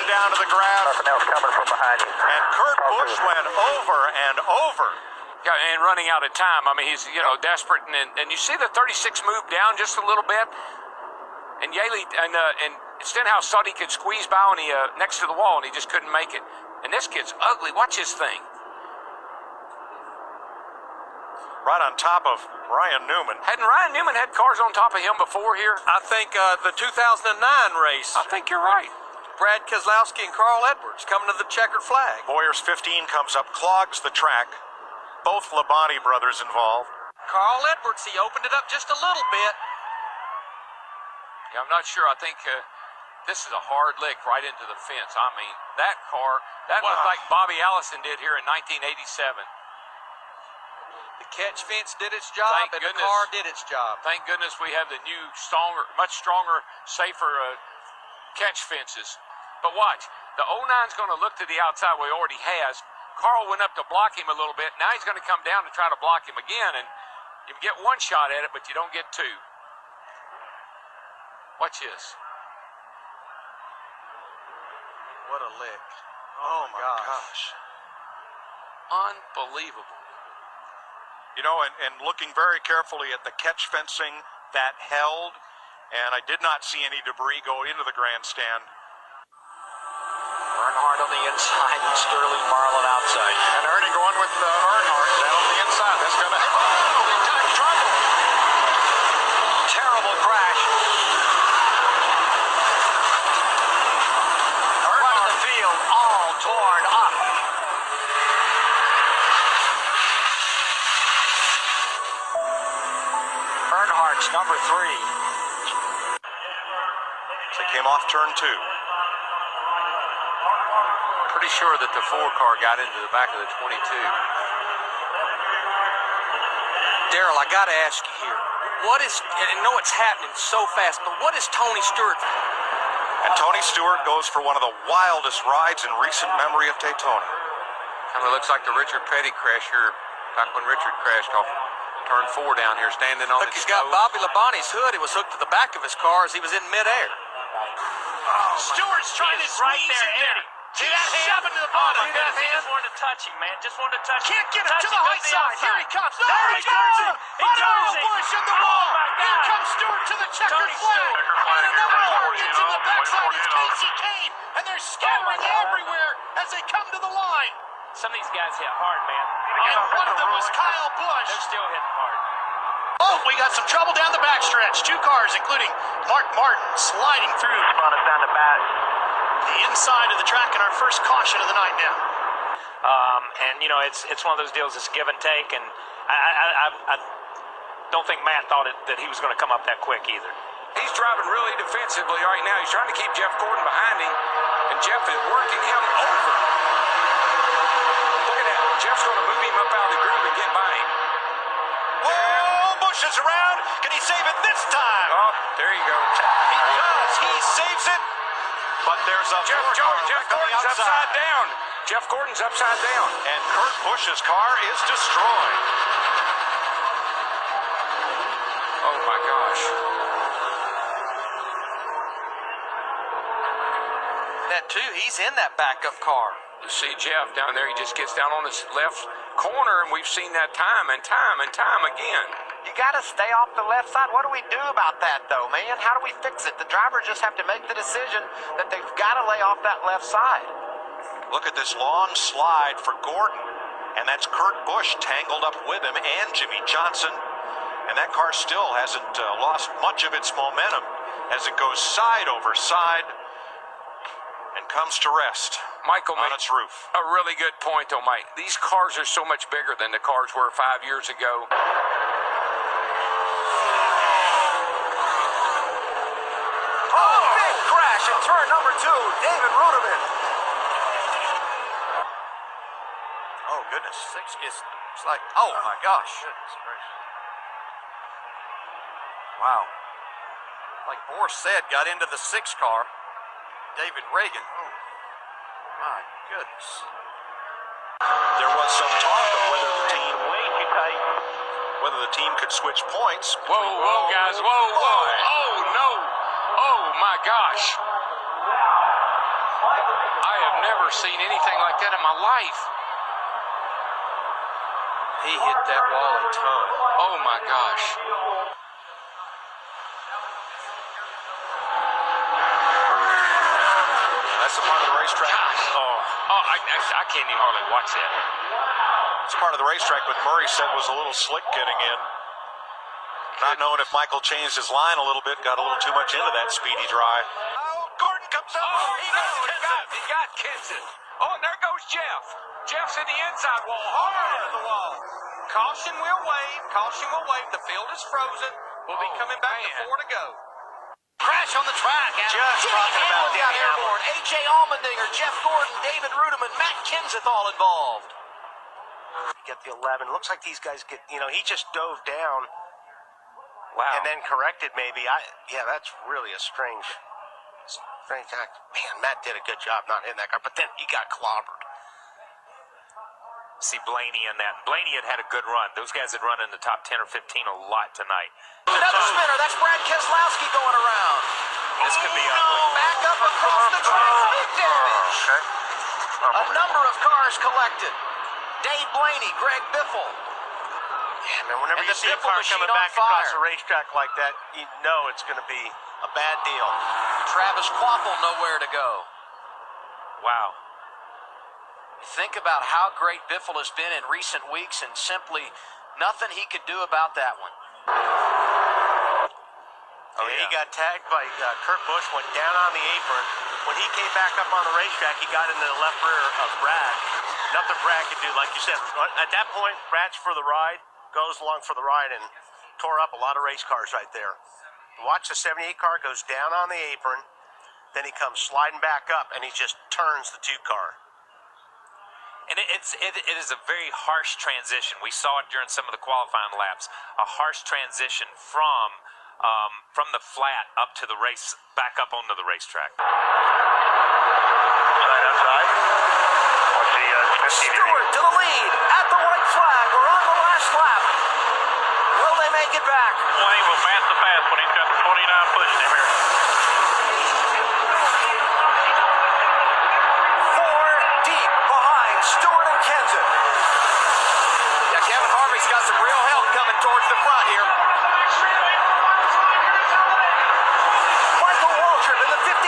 down to the grass. Nothing else coming from behind you. And Kurt Busch went over and over. Yeah, and running out of time. I mean, he's, desperate. And you see the 36 move down just a little bit. And Yaley and Stenhouse thought he could squeeze by when he next to the wall, and he just couldn't make it. And this kid's ugly. Watch his thing. Right on top of Ryan Newman. Hadn't Ryan Newman had cars on top of him before here? I think the 2009 race. I think you're right. Brad Keselowski and Carl Edwards coming to the checkered flag. Boyer's 15 comes up, clogs the track. Both Labonte brothers involved. Carl Edwards, he opened it up just a little bit. Yeah, I'm not sure. I think this is a hard lick right into the fence. I mean, that car, that looked like Bobby Allison did here in 1987. The catch fence did its job, Thank and goodness. the car did its job. Thank goodness we have the new, much stronger, safer catch fences. But watch, the 09's going to look to the outside where he already has. Carl went up to block him a little bit. Now he's going to come down to try to block him again, and you get one shot at it, but you don't get two. Watch this. What a lick. Oh my gosh. Unbelievable. And looking very carefully at the catch fencing that held, and I did not see any debris go into the grandstand. Earnhardt on the inside and Sterling Marlin outside. And Ernie going with Earnhardt down on the inside. That's going to... big time trouble. Terrible crash. Front of the field, all torn up. Earnhardt's number 3. They came off turn 2. Pretty sure that the 4 car got into the back of the 22. Darrell, I got to ask you here. What is, and I know it's happening so fast, but what is Tony Stewart? And Tony Stewart goes for one of the wildest rides in recent memory of Daytona. Kind of looks like the Richard Petty crash here, back when Richard crashed off turn 4 down here, standing on Look, his he's got nose. Bobby Labonte's hood. It was hooked to the back of his car as he was in midair. Stewart's trying to right there, Eddie. See that hand? Shoving to the bottom. He just wanted to touch him, man. Just wanted to touch him. Can't get him to the high side. Here he comes. There he turns it. He turns it. Busch in the Oh, wall. my Here God. comes Stewart to the checkered Tony flag. Stewart. And another car gets in the backside. It's Casey Kane. And they're scattering God. everywhere as they come to the line. Some of these guys hit hard, man. And one of them was Kyle Busch. They're still hitting hard. Oh, we got some trouble down the backstretch. 2 cars, including Mark Martin, sliding through Spun us down the back. the inside of the track in our first caution of the night now. And it's one of those deals that's give and take, and I don't think Matt thought that he was going to come up that quick either. He's driving really defensively right now. He's trying to keep Jeff Gordon behind him, and Jeff is working him over. Look at that. Jeff's going to move him up out of the groove and get by him. Whoa, Busch is around. Can he save it this time? Oh, there you go. He does. He saves it. But there's a Jeff Gordon's upside down. Jeff Gordon's upside down. And Kurt Busch's car is destroyed. Oh, my gosh. That, too, he's in that backup car. You see Jeff down there. He just gets down on his left corner, and we've seen that time and time and time again. You got to stay off the left side. What do we do about that, though, man? How do we fix it? The drivers just have to make the decision that they've got to lay off that left side. Look at this long slide for Gordon. And that's Kurt Busch tangled up with him and Jimmy Johnson. And that car still hasn't lost much of its momentum as it goes side over side and comes to rest Michael on made its roof. a really good point, though, Mike. These cars are so much bigger than the cars were 5 years ago. Oh, big crash in turn number 2. David Ruderman. Oh, goodness. It's like, oh, my gosh. Wow. Like Boris said, got into the 6 car. David Reagan. Oh, my goodness. There was some talk of whether the team could switch points. Whoa, whoa, guys. Whoa, whoa. Oh, no. Oh, my gosh. I have never seen anything like that in my life. He hit that wall a ton. Oh my gosh. That's a part of the racetrack. I can't even hardly watch that. It's part of the racetrack, but Murray said was a little slick getting in. Not knowing if Michael changed his line a little bit, got a little too much into that speedy drive. Oh, Gordon comes up. He got Kenson. Oh, and there goes Jeff. Jeff's in the inside wall, hard into the wall. Caution will wave. Caution will wave. The field is frozen. We'll be coming back to 4 to go. Crash on the track. Just talking about got Danny airborne. A.J. Allmendinger, Jeff Gordon, David Rudeman, Matt Kenseth all involved. Get the 11. Looks like these guys get, he just dove down. Wow. And then corrected maybe. Yeah, that's really a strange act. Man, Matt did a good job not hitting that car, but then he got clobbered. See Blaney in that. Blaney had a good run. Those guys had run in the top 10 or 15 a lot tonight. Another spinner. That's Brad Keselowski going around. This could be ugly. Back up across the track. Big damage. A number of cars collected. Dave Blaney, Greg Biffle. Yeah, man, whenever And you the see a Biffle car machine coming on back across fire. a racetrack like that, you know it's going to be a bad deal. Travis Quapple nowhere to go. Wow. Think about how great Biffle has been in recent weeks and simply nothing he could do about that one. He got tagged by Kurt Busch, went down on the apron. When he came back up on the racetrack, he got into the left rear of Brad. Nothing Brad could do, like you said. At that point, Brad's for the ride, goes along for the ride, and tore up a lot of race cars right there. Watch the 78 car goes down on the apron, then he comes sliding back up, and he just turns the 2 car. And it is a very harsh transition. We saw it during some of the qualifying laps. A harsh transition from the flat up to the race, back up onto the racetrack. Stewart to the lead at the white flag. We're on the last lap. Will they make it back? Wayne will pass the fast when he's got the 29 pushing him here. 4 deep behind Stewart and Kenseth. Yeah, Kevin Harvick's got some real help coming towards the front here. Michael Waltrip in the 55.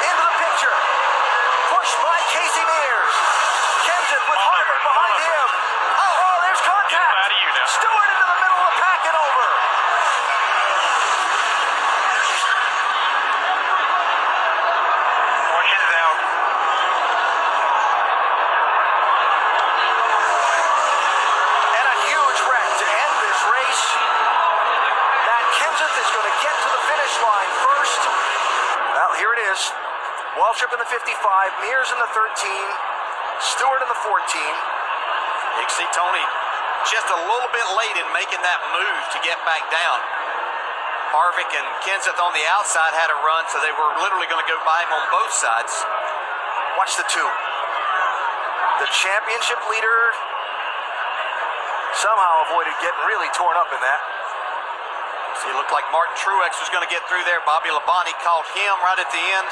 Into the picture. Pushed by Casey Mears. Kenseth with Harvick behind him. Oh, there's contact. Get out of you now. Stewart into the middle of the pack and over. Watch it out. And a huge wreck to end this race. Matt Kenseth is going to get to the finish line first. Well, here it is. Waltrip in the 55, Mears in the 13, Stewart in the 14. You can see Tony just a little bit late in making that move to get back down. Harvick and Kenseth on the outside had a run, so they were literally going to go by him on both sides. Watch the 2. The championship leader somehow avoided getting really torn up in that. So it looked like Martin Truex was going to get through there. Bobby Labonte caught him right at the end.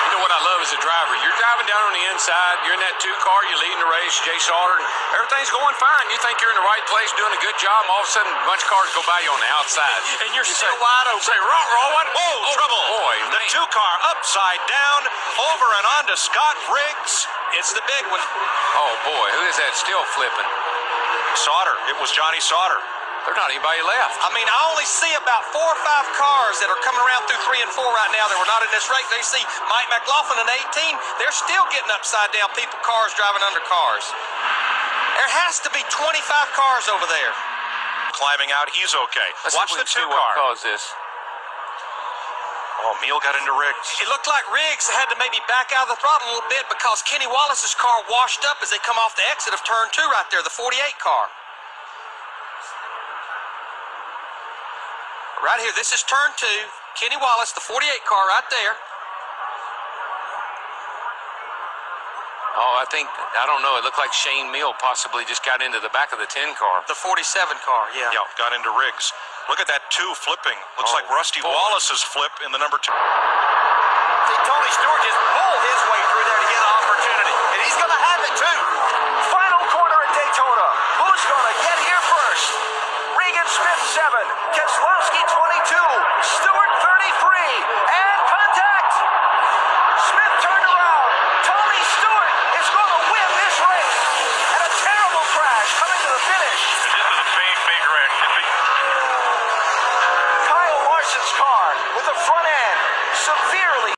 You know what I love as a driver? You're driving down on the inside. You're in that 2 car. You're leading the race. Jay Sauter. Everything's going fine. You think you're in the right place, doing a good job. And all of a sudden, a bunch of cars go by you on the outside. And you're still say, wide open. Say, what? Oh, trouble. Boy, the 2 car upside down, over and onto Scott Briggs. It's the big one. Oh, boy. Who is that still flipping? Sauter. It was Johnny Sauter. There's not anybody left. I mean, I only see about 4 or 5 cars that are coming around through 3 and 4 right now that were not in this race. They see Mike McLaughlin in 18. They're still getting upside down cars driving under cars. There has to be 25 cars over there. Climbing out, he's okay. Watch the 2 What car. caused this? Oh, Meal got into Riggs. It looked like Riggs had to maybe back out of the throttle a little bit because Kenny Wallace's car washed up as they come off the exit of turn 2 right there, the 48 car. Right here, this is turn 2. Kenny Wallace, the 48 car right there. Oh, I don't know. It looked like Shane Meal possibly just got into the back of the 10 car. The 47 car, yeah. Yeah, got into Riggs. Look at that 2 flipping. Looks like Rusty boy. Wallace's flip in the number 2. See, Tony Stewart just pulled his way through there to get an opportunity. And he's going to have it, too. Final corner at Daytona.